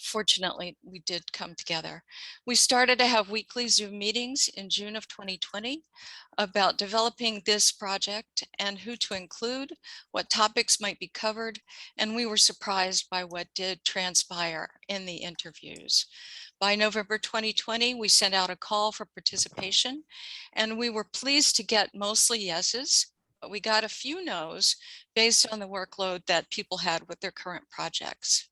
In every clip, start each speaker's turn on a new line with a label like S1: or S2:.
S1: Fortunately, we did come together. We started to have weekly Zoom meetings in June of 2020 about developing this project and who to include, what topics might be covered, and we were surprised by what did transpire in the interviews. By November 2020, we sent out a call for participation, and we were pleased to get mostly yeses, but we got a few no's based on the workload that people had with their current projects.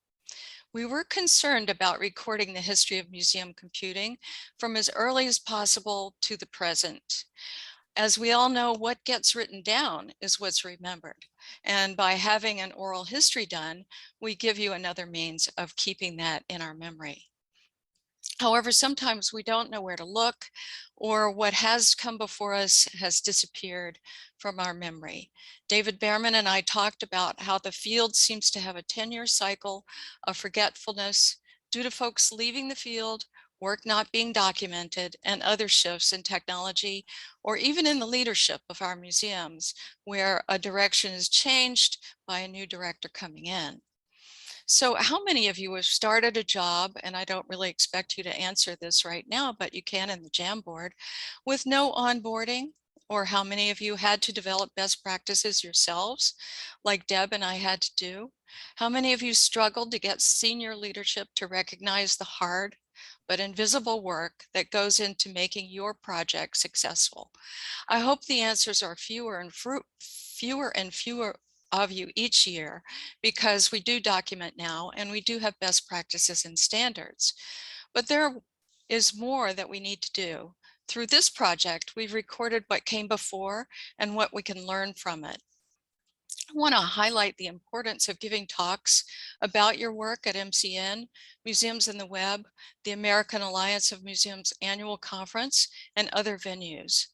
S1: We were concerned about recording the history of museum computing from as early as possible to the present. As we all know, what gets written down is what's remembered. And by having an oral history done, we give you another means of keeping that in our memory. However, sometimes we don't know where to look, or what has come before us has disappeared from our memory. David Behrman and I talked about how the field seems to have a 10-year cycle of forgetfulness due to folks leaving the field, work not being documented, and other shifts in technology, or even in the leadership of our museums, where a direction is changed by a new director coming in. So how many of you have started a job, and I don't really expect you to answer this right now, but you can in the Jamboard, with no onboarding? Or how many of you had to develop best practices yourselves, like Deb and I had to do? How many of you struggled to get senior leadership to recognize the hard but invisible work that goes into making your project successful? I hope the answers are fewer and fewer of you each year, because we do document now and we do have best practices and standards. But there is more that we need to do. Through this project, we've recorded what came before and what we can learn from it. I want to highlight the importance of giving talks about your work at MCN, Museums in the Web, the American Alliance of Museums Annual Conference, and other venues.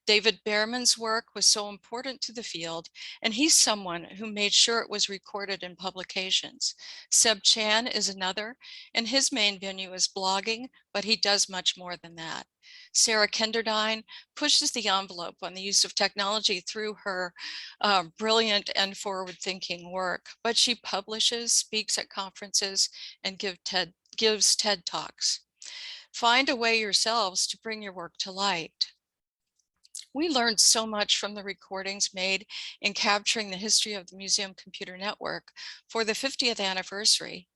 S1: David Behrman's work was so important to the field, and he's someone who made sure it was recorded in publications. Seb Chan is another, and his main venue is blogging, but he does much more than that. Sarah Kenderdine pushes the envelope on the use of technology through her brilliant and forward-thinking work, but she publishes, speaks at conferences, and gives TED Talks. Find a way yourselves to bring your work to light. We learned so much from the recordings made in capturing the history of the Museum Computer Network for the 50th anniversary.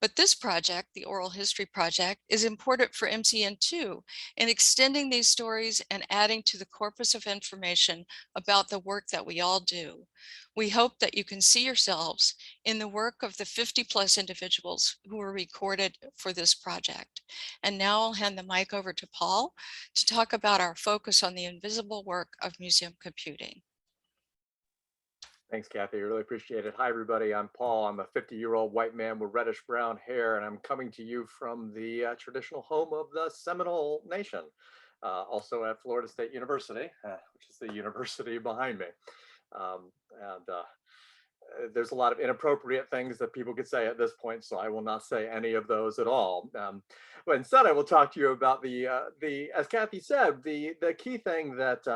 S1: But this project, the Oral History Project, is important for MCN2 in extending these stories and adding to the corpus of information about the work that we all do. We hope that you can see yourselves in the work of the 50+ individuals who were recorded for this project. And now I'll hand the mic over to Paul to talk about our focus on the invisible work of museum computing.
S2: Thanks, Kathy. I really appreciate it. Hi, everybody. I'm Paul. I'm a 50-year-old white man with reddish brown hair, and I'm coming to you from the traditional home of the Seminole Nation, also at Florida State University, which is the university behind me. And there's a lot of inappropriate things that people could say at this point, so I will not say any of those at all. But instead, I will talk to you about as Kathy said, the key thing that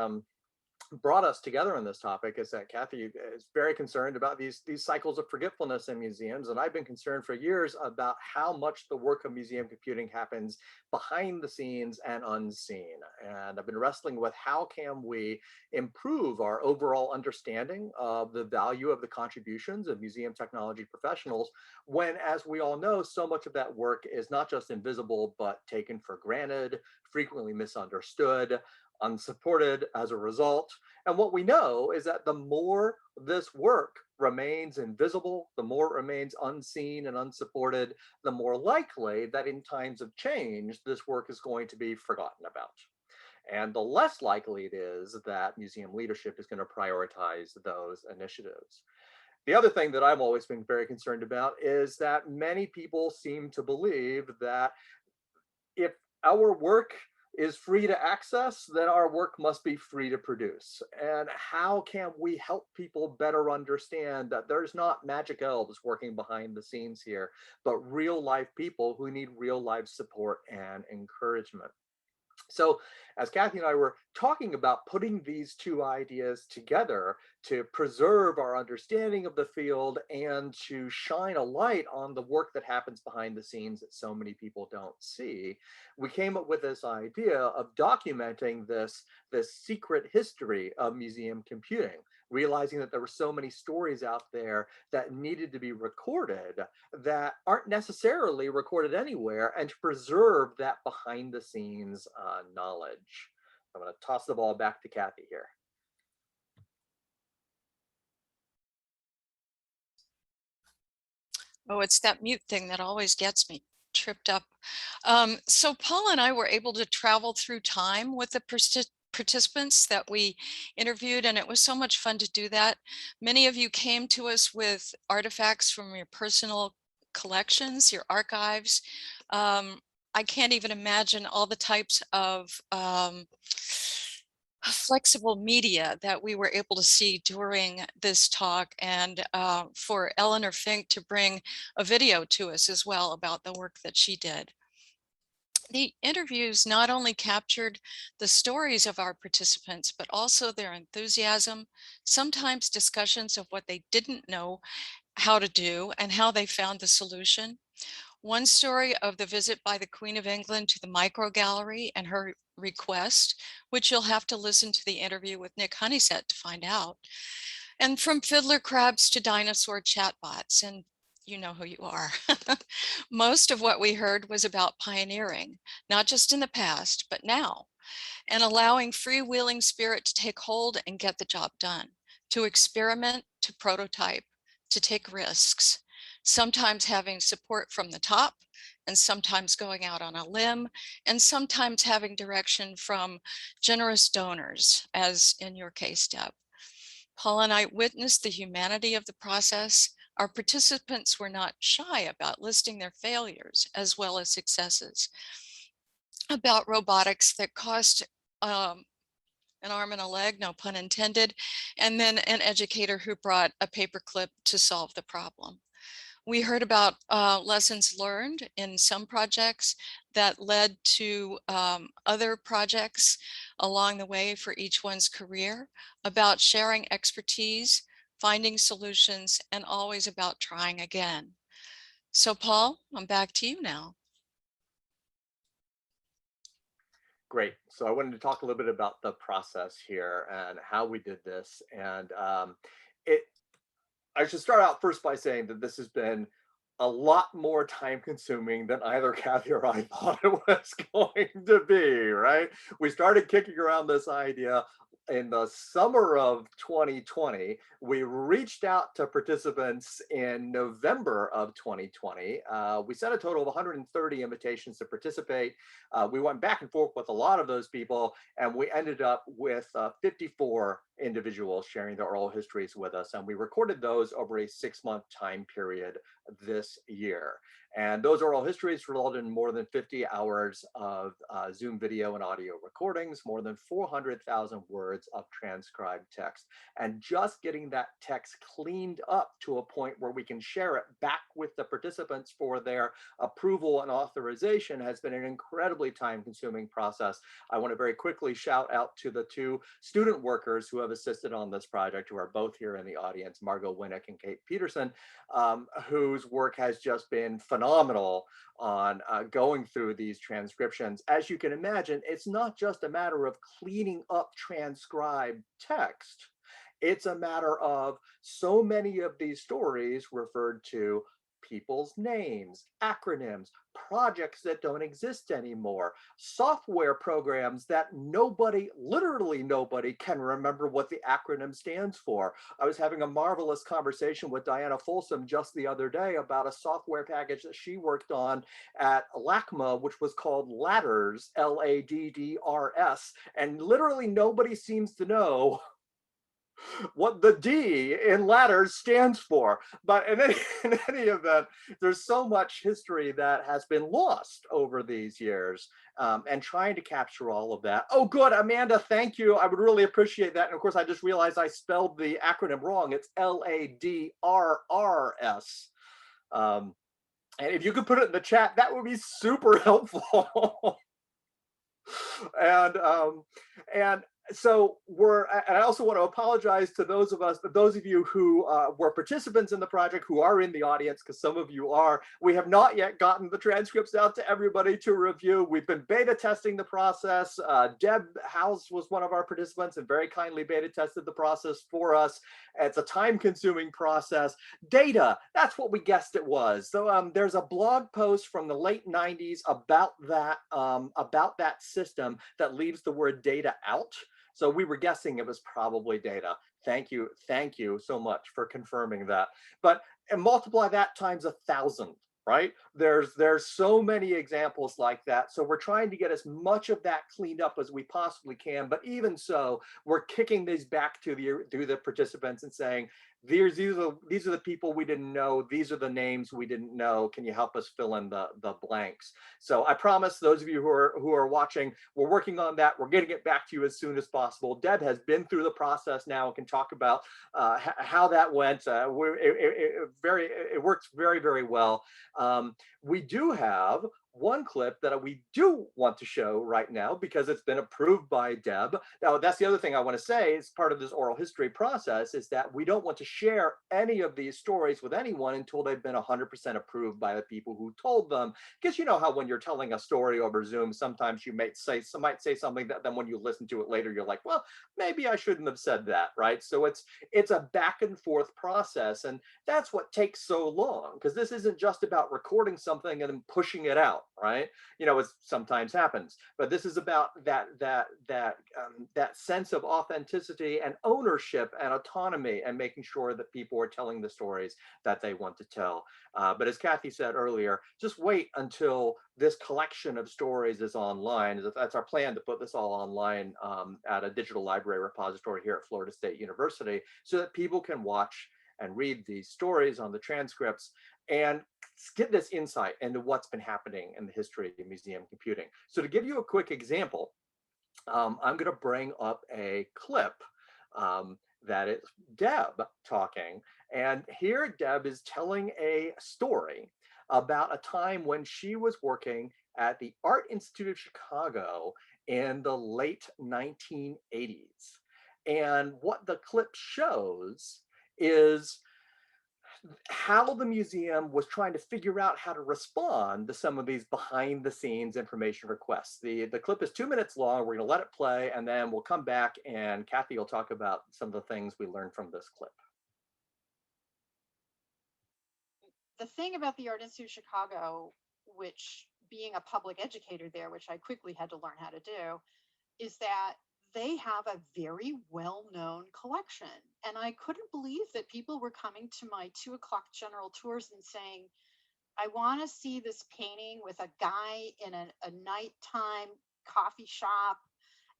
S2: brought us together on this topic is that Kathy is very concerned about these cycles of forgetfulness in museums, and I've been concerned for years about how much the work of museum computing happens behind the scenes and unseen. And I've been wrestling with how can we improve our overall understanding of the value of the contributions of museum technology professionals when, as we all know, so much of that work is not just invisible, but taken for granted, frequently misunderstood, unsupported as a result. And what we know is that the more this work remains invisible, the more it remains unseen and unsupported, the more likely that in times of change, this work is going to be forgotten about. And the less likely it is that museum leadership is going to prioritize those initiatives. The other thing that I've always been very concerned about is that many people seem to believe that if our work is free to access, then our work must be free to produce. And how can we help people better understand that there's not magic elves working behind the scenes here, but real life people who need real life support and encouragement? So, as Kathy and I were talking about putting these two ideas together to preserve our understanding of the field and to shine a light on the work that happens behind the scenes that so many people don't see, we came up with this idea of documenting this secret history of museum computing, realizing that there were so many stories out there that needed to be recorded that aren't necessarily recorded anywhere, and to preserve that behind the scenes knowledge. I'm going to toss the ball back to Kathy here.
S1: Oh, it's that mute thing that always gets me tripped up. So Paul and I were able to travel through time with the participants that we interviewed, and it was so much fun to do that. Many of you came to us with artifacts from your personal collections, your archives. I can't even imagine all the types of flexible media that we were able to see during this talk, and for Eleanor Fink to bring a video to us as well about the work that she did. The interviews not only captured the stories of our participants, but also their enthusiasm, sometimes discussions of what they didn't know how to do and how they found the solution. One story of the visit by the Queen of England to the micro gallery and her request, which you'll have to listen to the interview with Nick Honeysett to find out. And from fiddler crabs to dinosaur chatbots, and you know who you are. Most of what we heard was about pioneering, not just in the past, but now, and allowing freewheeling spirit to take hold and get the job done, to experiment, to prototype, to take risks, sometimes having support from the top, and sometimes going out on a limb, and sometimes having direction from generous donors, as in your case, Deb. Paul and I witnessed the humanity of the process. Our participants were not shy about listing their failures as well as successes, about robotics that cost an arm and a leg, no pun intended, and then an educator who brought a paperclip to solve the problem. We heard about lessons learned in some projects that led to other projects along the way for each one's career, about sharing expertise, finding solutions, and always about trying again. So Paul, I'm back to you now.
S2: Great. So I wanted to talk a little bit about the process here and how we did this. And I should start out first by saying that this has been a lot more time consuming than either Kathy or I thought it was going to be, right? We started kicking around this idea in the summer of 2020. We reached out to participants in November of 2020. We sent a total of 130 invitations to participate. We went back and forth with a lot of those people, and we ended up with 54 individuals sharing their oral histories with us. And we recorded those over a 6-month time period this year. And those oral histories resulted in more than 50 hours of Zoom video and audio recordings, more than 400,000 words of transcribed text. And just getting that text cleaned up to a point where we can share it back with the participants for their approval and authorization has been an incredibly time-consuming process. I want to very quickly shout out to the 2 student workers who have assisted on this project, who are both here in the audience, Margot Winnick and Kate Peterson, whose work has just been phenomenal on going through these transcriptions. As you can imagine, it's not just a matter of cleaning up transcribed text. It's a matter of so many of these stories referred to people's names, acronyms, projects that don't exist anymore, software programs that nobody, literally nobody, can remember what the acronym stands for. I was having a marvelous conversation with Diana Folsom just the other day about a software package that she worked on at LACMA, which was called Ladders, Laddrs, and literally nobody seems to know what the D in ladders stands for. But in any event, there's so much history that has been lost over these years, and trying to capture all of that. Oh, good, Amanda, thank you. I would really appreciate that. And of course, I just realized I spelled the acronym wrong. It's Laddrs. And if you could put it in the chat, that would be super helpful. and and so and I also want to apologize to those of you who were participants in the project who are in the audience, because some of you are. We have not yet gotten the transcripts out to everybody to review. We've been beta testing the process. Deb House was one of our participants and very kindly beta tested the process for us. It's a time-consuming process. Data, that's what we guessed it was. So there's a blog post from the late 90s about that system that leaves the word data out. So we were guessing it was probably data. Thank you so much for confirming that. But and multiply that times 1,000, right? There's so many examples like that. So we're trying to get as much of that cleaned up as we possibly can. But even so, we're kicking these back to the participants and saying, these are the people we didn't know. These are the names we didn't know. Can you help us fill in the blanks? So I promise those of you who are watching, we're working on that. We're getting it back to you as soon as possible. Deb has been through the process now and can talk about how that went. It works very, very well. We do have one clip that we do want to show right now because it's been approved by Deb. Now, that's the other thing I want to say is part of this oral history process is that we don't want to share any of these stories with anyone until they've been 100% approved by the people who told them. Because you know how when you're telling a story over Zoom, sometimes you might say something that then when you listen to it later, you're like, well, maybe I shouldn't have said that, right? So it's a back and forth process, and that's what takes so long, because this isn't just about recording something and then pushing it out, right? You know, it sometimes happens, but this is about that sense of authenticity and ownership and autonomy, and making sure that people are telling the stories that they want to tell. But as Kathy said earlier, just wait until this collection of stories is online. That's our plan, to put this all online at a digital library repository here at Florida State University, so that people can watch and read these stories on the transcripts and get this insight into what's been happening in the history of museum computing. So to give you a quick example, I'm going to bring up a clip that is Deb talking. And here Deb is telling a story about a time when she was working at the Art Institute of Chicago in the late 1980s. And what the clip shows is how the museum was trying to figure out how to respond to some of these behind the scenes information requests. The clip is 2 minutes long. We're going to let it play, and then we'll come back and Kathy will talk about some of the things we learned from this clip.
S3: The thing about the Art Institute of Chicago, which being a public educator there, which I quickly had to learn how to do, is that they have a very well-known collection. And I couldn't believe that people were coming to my 2:00 general tours and saying, I want to see this painting with a guy in a nighttime coffee shop,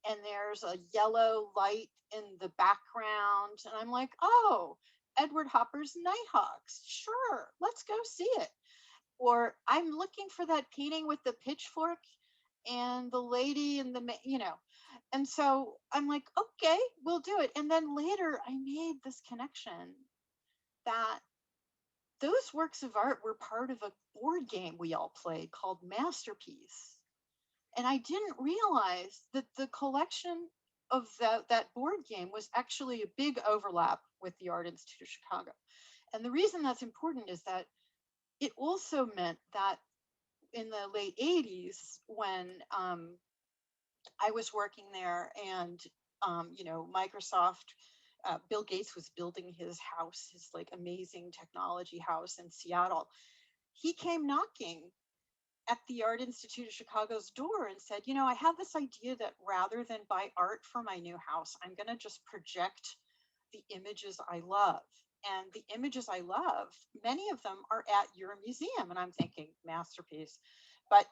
S3: and there's a yellow light in the background. And I'm like, oh, Edward Hopper's Nighthawks. Sure, let's go see it. Or I'm looking for that painting with the pitchfork and the lady and and so I'm like, okay, we'll do it. And then later I made this connection that those works of art were part of a board game we all played called Masterpiece. And I didn't realize that the collection of that board game was actually a big overlap with the Art Institute of Chicago. And the reason that's important is that it also meant that in the late 80s, when I was working there, and Microsoft, Bill Gates was building his house, his like amazing technology house in Seattle. He came knocking at the Art Institute of Chicago's door and said, I have this idea that rather than buy art for my new house, I'm going to just project the images I love. And the images I love, many of them are at your museum. And I'm thinking, masterpiece. But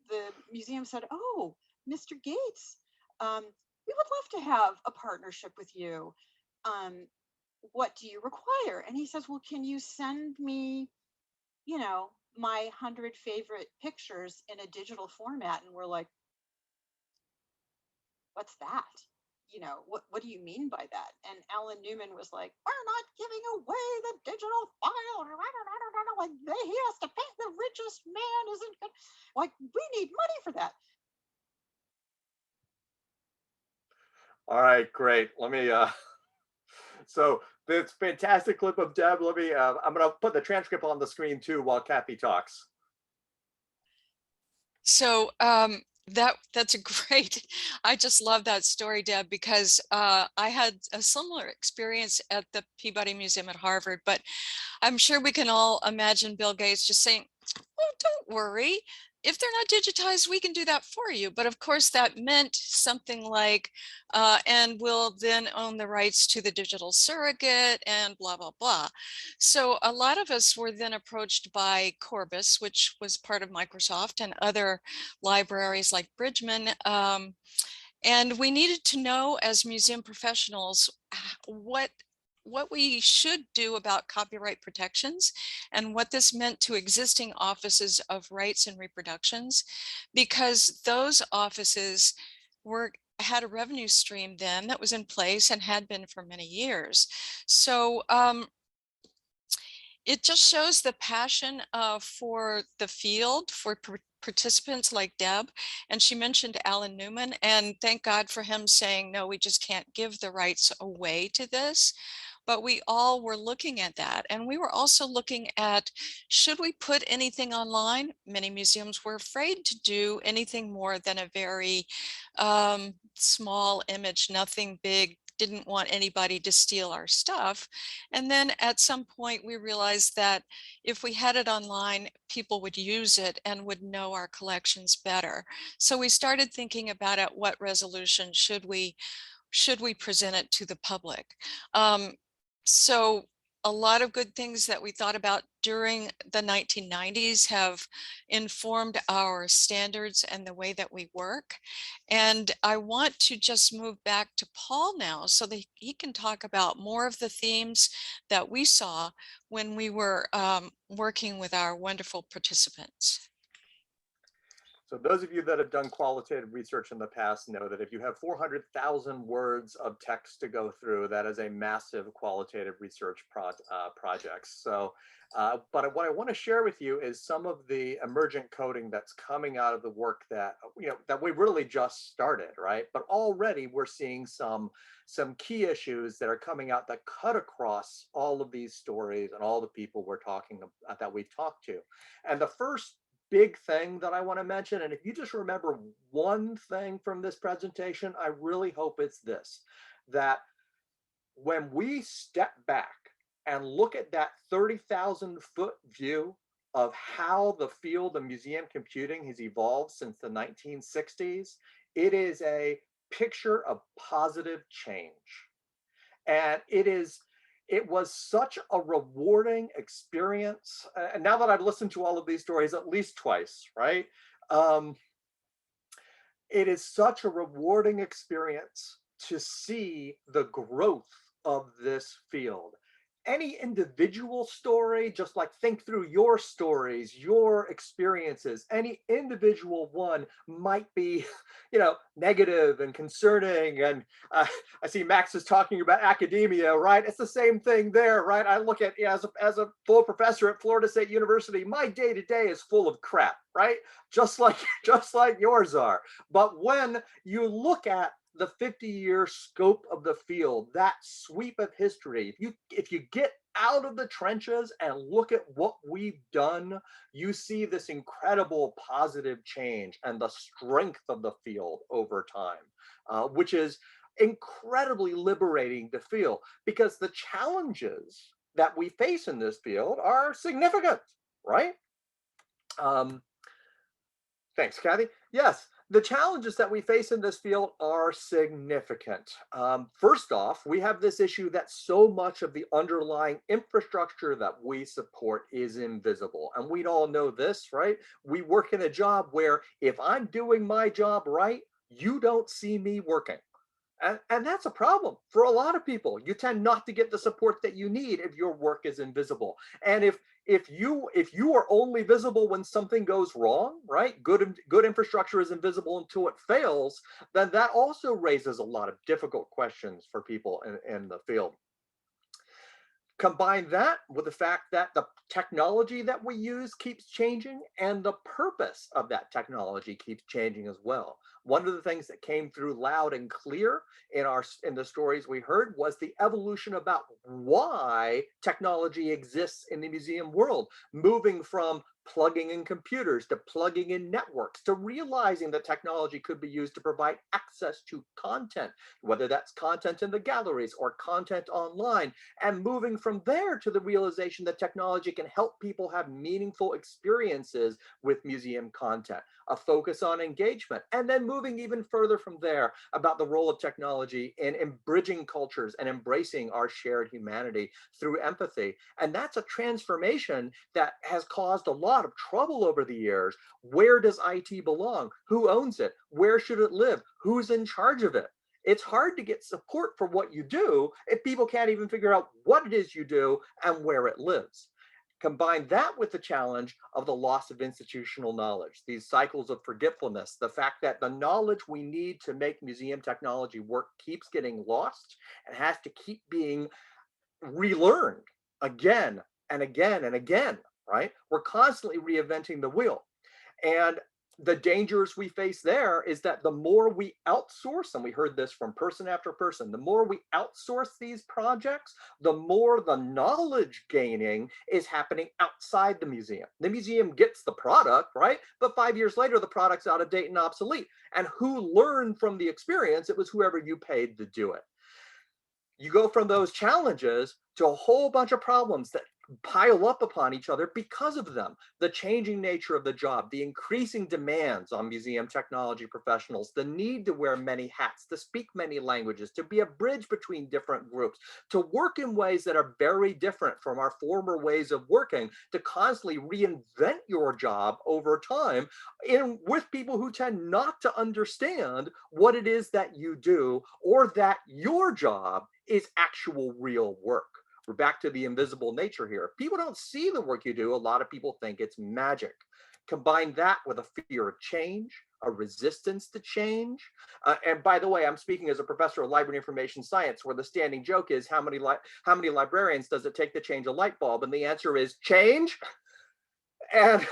S3: the museum said, oh, Mr. Gates, we would love to have a partnership with you. What do you require? And he says, well, can you send me, my 100 favorite pictures in a digital format? And we're like, what's that? What do you mean by that? And Alan Newman was like, we're not giving away the digital file. Like, he has to pay, the richest man isn't good. Like, we need money for that.
S2: All right, great. Let me, so this fantastic clip of Deb, let me, I'm going to put the transcript on the screen too while Kathy talks.
S1: So that's a great, I just love that story, Deb, because I had a similar experience at the Peabody Museum at Harvard, but I'm sure we can all imagine Bill Gates just saying, oh, don't worry. If they're not digitized, we can do that for you. But of course, that meant something like, and we'll then own the rights to the digital surrogate and blah, blah, blah. So a lot of us were then approached by Corbis, which was part of Microsoft, and other libraries like Bridgman. And we needed to know as museum professionals what we should do about copyright protections and what this meant to existing offices of rights and reproductions, because those offices had a revenue stream then that was in place and had been for many years. So it just shows the passion for the field, for participants like Deb. And she mentioned Alan Newman, and thank God for him saying, no, we just can't give the rights away to this. But we all were looking at that. And we were also looking at, should we put anything online? Many museums were afraid to do anything more than a very small image, nothing big, didn't want anybody to steal our stuff. And then at some point we realized that if we had it online, people would use it and would know our collections better. So we started thinking about at what resolution should we present it to the public. So a lot of good things that we thought about during the 1990s have informed our standards and the way that we work. And I want to just move back to Paul now so that he can talk about more of the themes that we saw when we were working with our wonderful participants.
S2: So those of you that have done qualitative research in the past know that if you have 400,000 words of text to go through, that is a massive qualitative research project. So, but what I want to share with you is some of the emergent coding that's coming out of the work that, that we really just started, right? But already we're seeing some key issues that are coming out that cut across all of these stories and all the people we're talking about, that we've talked to. And the first big thing that I want to mention, and if you just remember one thing from this presentation, I really hope it's this, that when we step back and look at that 30,000 foot view of how the field of museum computing has evolved since the 1960s, it is a picture of positive change. And it was such a rewarding experience. And now that I've listened to all of these stories at least twice, right? It is such a rewarding experience to see the growth of this field. Any individual story, just like think through your stories, your experiences, any individual one might be, negative and concerning. And I see Max is talking about academia, right? It's the same thing there, right? I look at, as a full professor at Florida State University, my day to day is full of crap, right? Just like yours are. But when you look at the 50-year scope of the field, that sweep of history, if you get out of the trenches and look at what we've done, you see this incredible positive change and the strength of the field over time, which is incredibly liberating to feel, because the challenges that we face in this field are significant, right? Thanks, Kathy. Yes, the challenges that we face in this field are significant. First off, we have this issue that so much of the underlying infrastructure that we support is invisible. And we all know this, right? We work in a job where if I'm doing my job right, you don't see me working. And that's a problem for a lot of people. You tend not to get the support that you need if your work is invisible. And if you are only visible when something goes wrong, right? Good infrastructure is invisible until it fails, then that also raises a lot of difficult questions for people in the field. Combine that with the fact that the technology that we use keeps changing and the purpose of that technology keeps changing as well. One of the things that came through loud and clear in the stories we heard was the evolution about why technology exists in the museum world, moving from plugging in computers to plugging in networks to realizing that technology could be used to provide access to content, whether that's content in the galleries or content online, and moving from there to the realization that technology can help people have meaningful experiences with museum content, a focus on engagement, and then moving even further from there about the role of technology in bridging cultures and embracing our shared humanity through empathy. And that's a transformation that has caused a lot of trouble over the years. Where does IT belong? Who owns it? Where should it live? Who's in charge of it? It's hard to get support for what you do if people can't even figure out what it is you do and where it lives. Combine that with the challenge of the loss of institutional knowledge, these cycles of forgetfulness, the fact that the knowledge we need to make museum technology work keeps getting lost and has to keep being relearned again and again and again, right? We're constantly reinventing the wheel. And the dangers we face there is that the more we outsource, and we heard this from person after person, the more we outsource these projects, the more the knowledge gaining is happening outside the museum. The museum gets the product, right? But 5 years later, the product's out of date and obsolete. And who learned from the experience? It was whoever you paid to do it. You go from those challenges to a whole bunch of problems that pile up upon each other because of them. The changing nature of the job, the increasing demands on museum technology professionals, the need to wear many hats, to speak many languages, to be a bridge between different groups, to work in ways that are very different from our former ways of working, to constantly reinvent your job over time with people who tend not to understand what it is that you do or that your job is actual real work. We're back to the invisible nature here. If people don't see the work you do, a lot of people think it's magic. Combine that with a fear of change, a resistance to change. And by the way, I'm speaking as a professor of library information science, where the standing joke is how many librarians does it take to change a light bulb? And the answer is change. And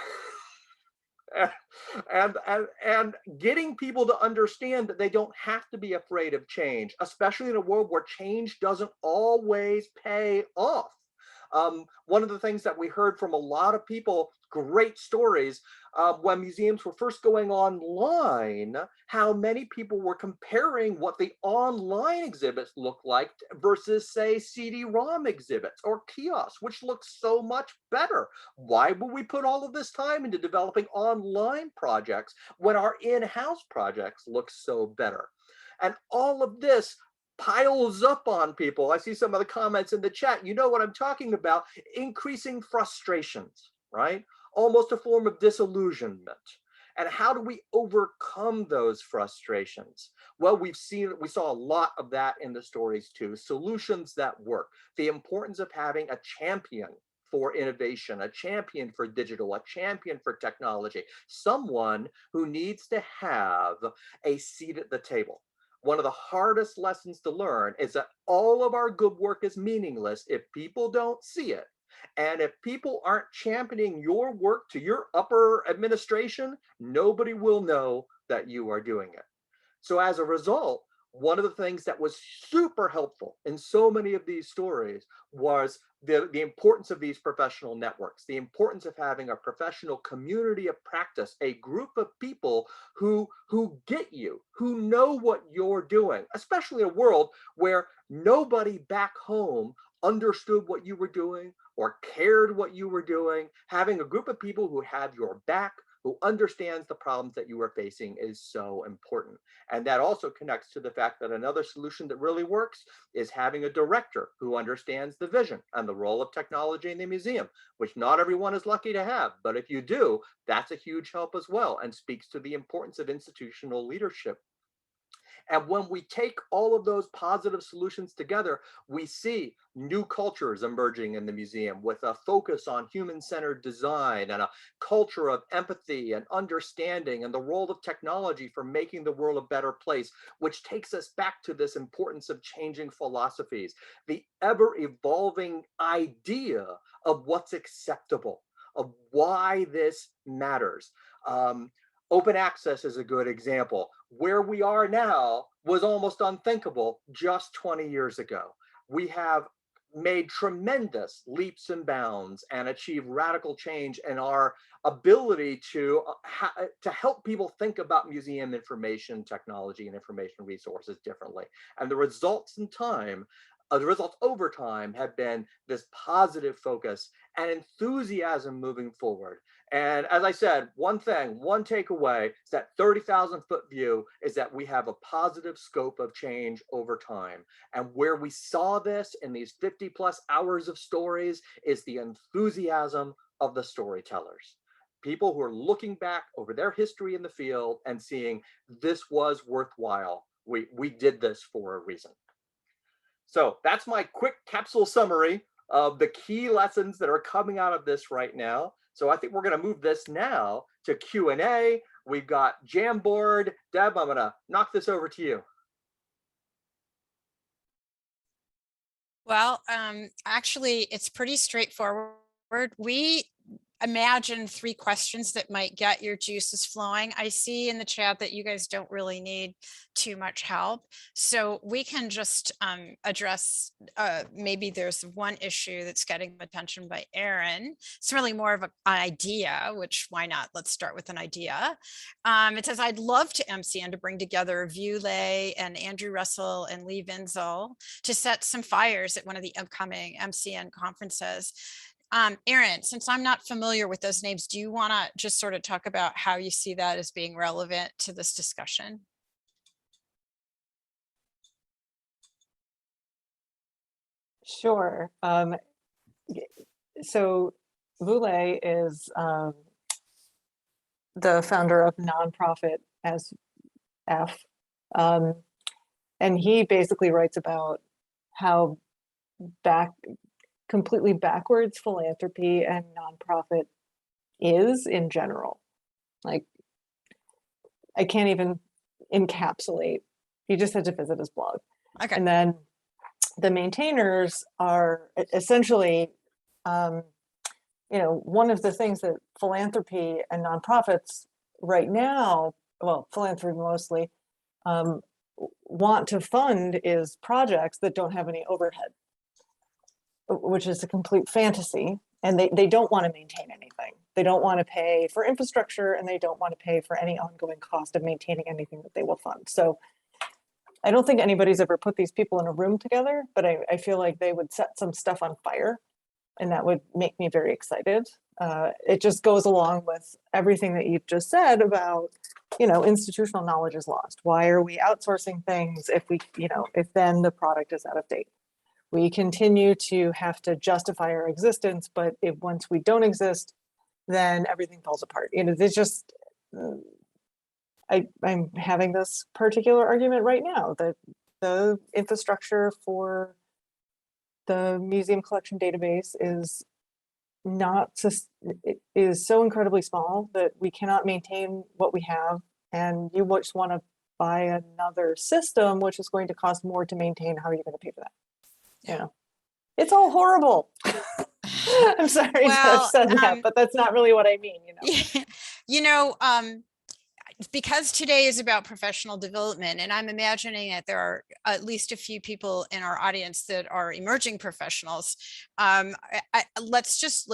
S2: and getting people to understand that they don't have to be afraid of change, especially in a world where change doesn't always pay off. One of the things that we heard from a lot of people, great stories, when museums were first going online, how many people were comparing what the online exhibits look like versus, say, CD-ROM exhibits or kiosks, which look so much better. Why would we put all of this time into developing online projects when our in-house projects look so better? And all of this piles up on people. I see some of the comments in the chat. You know what I'm talking about. Increasing frustrations, right? Almost a form of disillusionment. And how do we overcome those frustrations? Well, we saw a lot of that in the stories too. Solutions that work. The importance of having a champion for innovation, a champion for digital, a champion for technology, someone who needs to have a seat at the table. One of the hardest lessons to learn is that all of our good work is meaningless if people don't see it. And if people aren't championing your work to your upper administration, nobody will know that you are doing it. So as a result, one of the things that was super helpful in so many of these stories was the importance of these professional networks, the importance of having a professional community of practice, a group of people who get you, who know what you're doing, especially in a world where nobody back home understood what you were doing or cared what you were doing. Having a group of people who have your back, who understands the problems that you are facing is so important. And that also connects to the fact that another solution that really works is having a director who understands the vision and the role of technology in the museum, which not everyone is lucky to have. But if you do, that's a huge help as well and speaks to the importance of institutional leadership. And when we take all of those positive solutions together, we see new cultures emerging in the museum with a focus on human-centered design and a culture of empathy and understanding and the role of technology for making the world a better place, which takes us back to this importance of changing philosophies, the ever evolving idea of what's acceptable, of why this matters. Open access is a good example. Where we are now was almost unthinkable just 20 years ago. We have made tremendous leaps and bounds and achieved radical change in our ability to help people think about museum information technology and information resources differently. And the results in time, the results over time have been this positive focus and enthusiasm moving forward. And as I said, one takeaway is that 30,000-foot view is that we have a positive scope of change over time. And where we saw this in these 50+ hours of stories is the enthusiasm of the storytellers. People who are looking back over their history in the field and seeing this was worthwhile. We did this for a reason. So that's my quick capsule summary of the key lessons that are coming out of this right now. So I think we're going to move this now to Q&A. We've got Jamboard. Deb, I'm going to knock this over to you.
S4: Well, actually, it's pretty straightforward. We imagine 3 questions that might get your juices flowing. I see in the chat that you guys don't really need too much help. So we can just address, maybe there's one issue that's getting attention by Aaron. It's really more of an idea, which why not? Let's start with an idea. It says, I'd love to MC and to bring together Vulay and Andrew Russell and Lee Vinzel to set some fires at one of the upcoming MCN conferences. Aaron, since I'm not familiar with those names, do you want to just sort of talk about how you see that as being relevant to this discussion?
S5: Sure. So Vulay is the founder of Nonprofit SF. And he basically writes about how completely backwards philanthropy and nonprofit is in general. Like, I can't even encapsulate. You just had to visit his blog.
S4: Okay.
S5: And then the maintainers are essentially, one of the things that philanthropy and nonprofits right now, well, philanthropy mostly, want to fund is projects that don't have any overhead, which is a complete fantasy. And they don't want to maintain anything. They don't want to pay for infrastructure, and they don't want to pay for any ongoing cost of maintaining anything that they will fund. So I don't think anybody's ever put these people in a room together, but I feel like they would set some stuff on fire, and that would make me very excited. It just goes along with everything that you've just said about, institutional knowledge is lost. Why are we outsourcing things if if then the product is out of date? We continue to have to justify our existence, but once we don't exist, then everything falls apart. There's just, I'm having this particular argument right now that the infrastructure for the museum collection database is so incredibly small that we cannot maintain what we have, and you just want to buy another system, which is going to cost more to maintain. How are you going to pay for that? It's all horrible. I'm sorry to have said that, but that's not really what I mean.
S4: Because today is about professional development, and I'm imagining that there are at least a few people in our audience that are emerging professionals. Let's just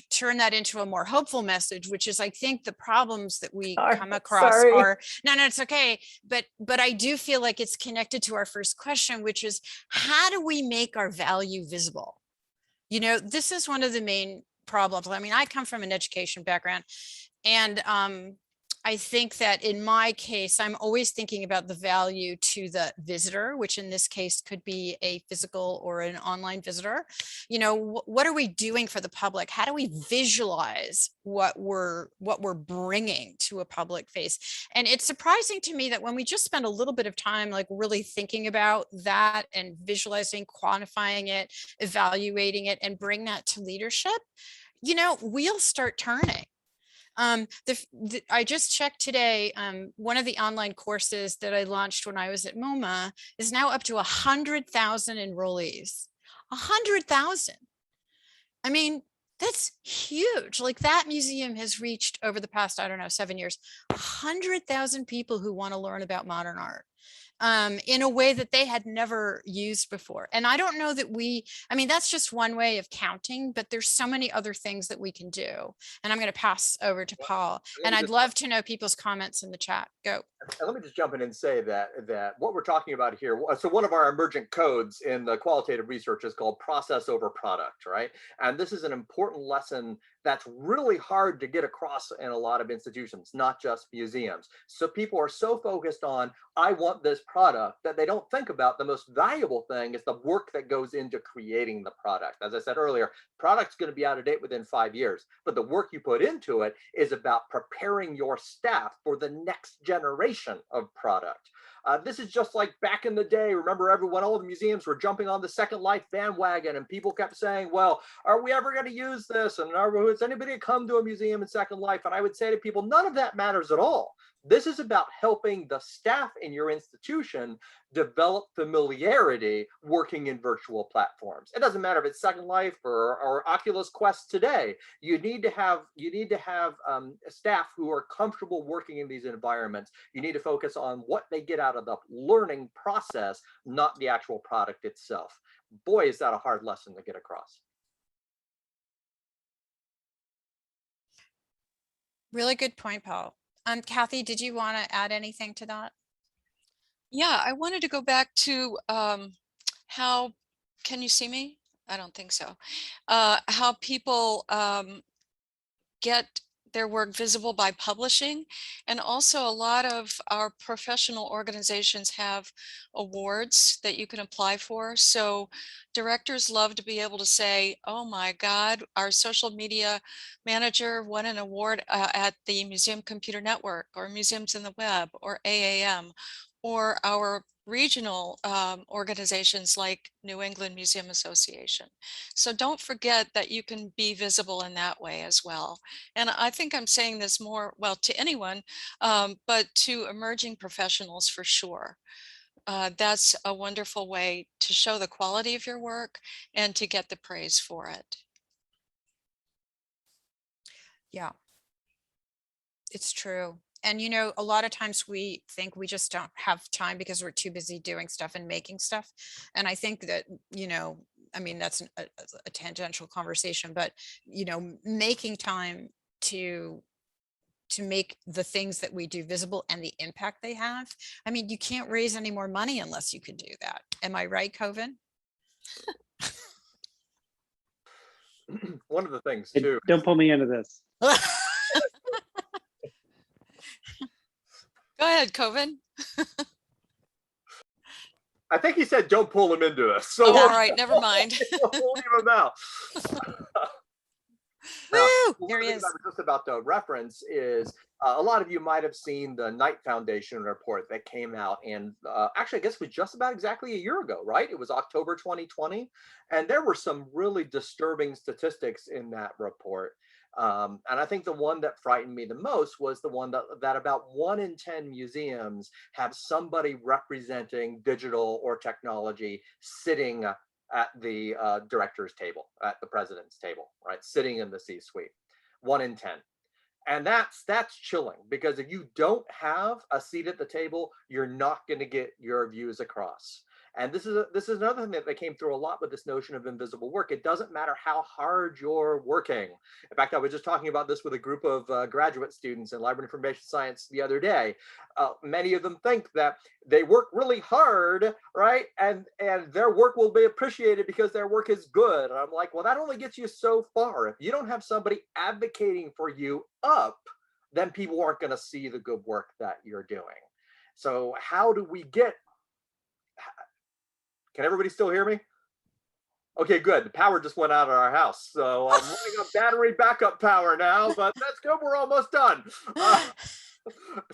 S4: turn that into a more hopeful message, which is, I think the problems that we come across are, no, it's okay. But I do feel like it's connected to our first question, which is, how do we make our value visible? This is one of the main problems. I mean, I come from an education background, and I think that in my case, I'm always thinking about the value to the visitor, which in this case could be a physical or an online visitor. You know, what are we doing for the public? How do we visualize what we're bringing to a public face? And it's surprising to me that when we just spend a little bit of time like really thinking about that and visualizing, quantifying it, evaluating it, and bring that to leadership, you know, wheels start turning. I just checked today. One of the online courses that I launched when I was at MoMA is now up to 100,000 enrollees. 100,000. I mean, that's huge. Like that museum has reached over the past, I don't know, 7 years, 100,000 people who want to learn about modern art in a way that they had never used before. And I don't know that I mean, that's just one way of counting, but there's so many other things that we can do. And I'm going to pass over to Paul. And I'd love to know people's comments in the chat. Go.
S2: And let me just jump in and say that what we're talking about here, so one of our emergent codes in the qualitative research is called process over product, right? And this is an important lesson that's really hard to get across in a lot of institutions, not just museums. So people are so focused on, I want this product, that they don't think about the most valuable thing is the work that goes into creating the product. As I said earlier, product's going to be out of date within 5 years, but the work you put into it is about preparing your staff for the next generation of product. This is just like back in the day. Remember, everyone, all the museums were jumping on the Second Life bandwagon, and people kept saying, well, are we ever going to use this? And is anybody come to a museum in Second Life? And I would say to people, none of that matters at all. This is about helping the staff in your institution develop familiarity working in virtual platforms. It doesn't matter if it's Second Life or Oculus Quest today. You need to have staff who are comfortable working in these environments. You need to focus on what they get out of the learning process, not the actual product itself. Boy, is that a hard lesson to get across.
S4: Really good point, Paul. Kathy, did you want to add anything to that?
S1: Yeah, I wanted to go back to how, can you see me? I don't think so. How people get their work visible by publishing. And also a lot of our professional organizations have awards that you can apply for. So directors love to be able to say, oh my God, our social media manager won an award at the Museum Computer Network or Museums in the Web or AAM, or our regional organizations like New England Museum Association. So don't forget that you can be visible in that way as well. And I think I'm saying this more, well, to anyone, but to emerging professionals for sure. That's a wonderful way to show the quality of your work and to get the praise for it.
S4: Yeah, it's true. And, you know, a lot of times we think we just don't have time because we're too busy doing stuff and making stuff. And I think that, you know, I mean, that's a tangential conversation, but, you know, making time to make the things that we do visible and the impact they have. I mean, you can't raise any more money unless you can do that. Am I right, Coven?
S2: One of the things
S6: Hey,
S2: too.
S6: don't pull me into this.
S1: Go ahead, Coven.
S2: I think he said, don't pull him into this. So
S1: Oh, all right, never mind.
S2: we'll leave him out.
S4: Woo! There he is.
S2: I was just about to reference is a lot of you might have seen the Knight Foundation report that came out, and actually I guess it was just about exactly a year ago, right? It was October 2020, and there were some really disturbing statistics in that report. And I think the one that frightened me the most was the one that about 1 in 10 museums have somebody representing digital or technology sitting at the director's table, at the president's table, right? Sitting in the C-suite, 1 in 10. And that's chilling, because if you don't have a seat at the table, you're not going to get your views across. And this is another thing that came through a lot with this notion of invisible work. It doesn't matter how hard you're working. In fact, I was just talking about this with a group of graduate students in library information science the other day. Many of them think that they work really hard, right? And their work will be appreciated because their work is good. And I'm like, well, that only gets you so far. If you don't have somebody advocating for you up, then people aren't going to see the good work that you're doing. So how do we get, can everybody still hear me? Okay, good. The power just went out of our house. So I'm running on battery backup power now, but that's good. We're almost done.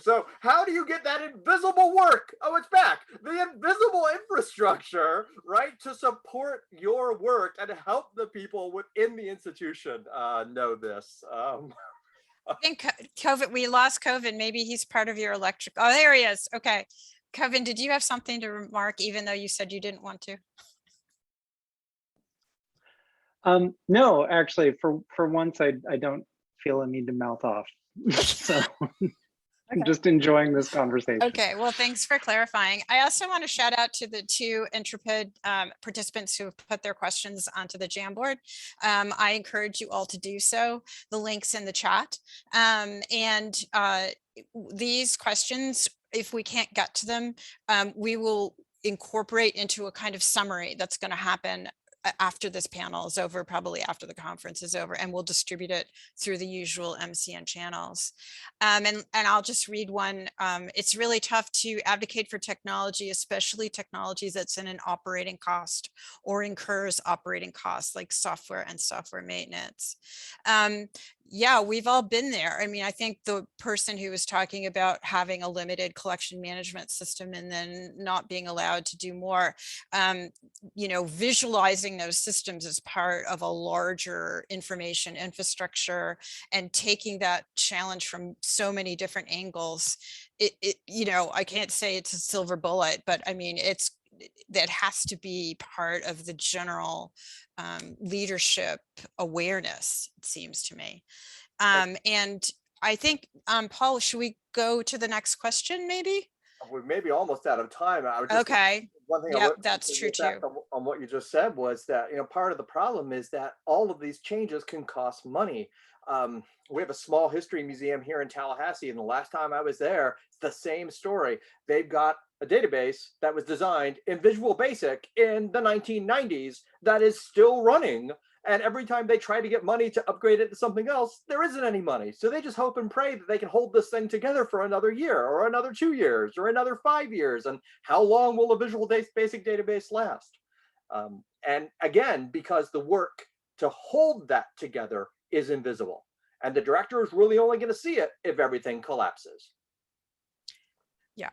S2: So how do you get that invisible work? Oh, it's back. The invisible infrastructure, right, to support your work and help the people within the institution know this.
S4: I think COVID, we lost COVID. Maybe he's part of your electric. Oh, there he is. Okay. Kevin, did you have something to remark, even though you said you didn't want to?
S6: No, actually, for once, I don't feel a need to mouth off. So I'm just enjoying this conversation.
S4: Okay, well, thanks for clarifying. I also want to shout out to the two Intrepid participants who have put their questions onto the Jamboard. I encourage you all to do so. The link's in the chat. These questions, if we can't get to them, we will incorporate into a kind of summary that's going to happen after this panel is over, probably after the conference is over, and we'll distribute it through the usual MCN channels. And I'll just read one. It's really tough to advocate for technology, especially technologies that's in an operating cost or incurs operating costs like software and software maintenance. Yeah, we've all been there. I mean, I think the person who was talking about having a limited collection management system and then not being allowed to do more, you know, visualizing those systems as part of a larger information infrastructure and taking that challenge from so many different angles. You know, I can't say it's a silver bullet, but I mean, that has to be part of the general leadership awareness, it seems to me. And I think, Paul, should we go to the next question maybe?
S2: We're maybe almost out of time. I would just,
S4: okay.
S2: one thing
S4: Yep, that's true too.
S2: on what you just said was that, you know, part of the problem is that all of these changes can cost money. We have a small history museum here in Tallahassee, and the last time I was there, it's the same story. They've got a database that was designed in Visual Basic in the 1990s that is still running. And every time they try to get money to upgrade it to something else, there isn't any money. So they just hope and pray that they can hold this thing together for another year or another 2 years or another 5 years. And how long will a Visual Basic database last? And again, because the work to hold that together is invisible. And the director is really only going to see it if everything collapses.
S4: Yeah.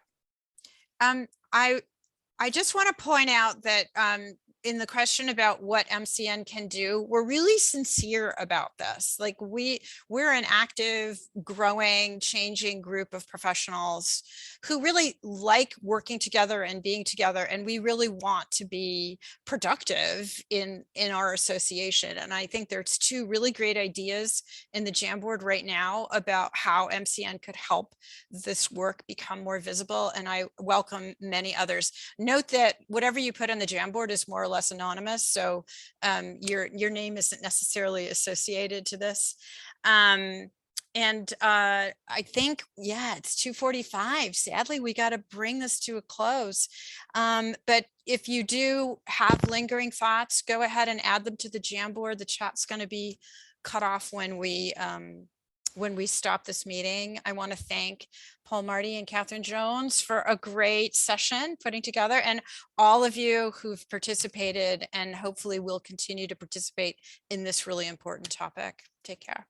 S4: I just want to point out that in the question about what MCN can do, we're really sincere about this. Like we're an active, growing, changing group of professionals who really like working together and being together. And we really want to be productive in our association. And I think there's two really great ideas in the Jamboard right now about how MCN could help this work become more visible. And I welcome many others. Note that whatever you put on the Jamboard is more or less anonymous, so your name isn't necessarily associated to this. I think, yeah, it's 2:45. Sadly, we got to bring this to a close. But if you do have lingering thoughts, go ahead and add them to the Jamboard. The chat's going to be cut off when we stop this meeting. I want to thank Paul Marty and Catherine Jones for a great session putting together, and all of you who've participated and hopefully will continue to participate in this really important topic. Take care.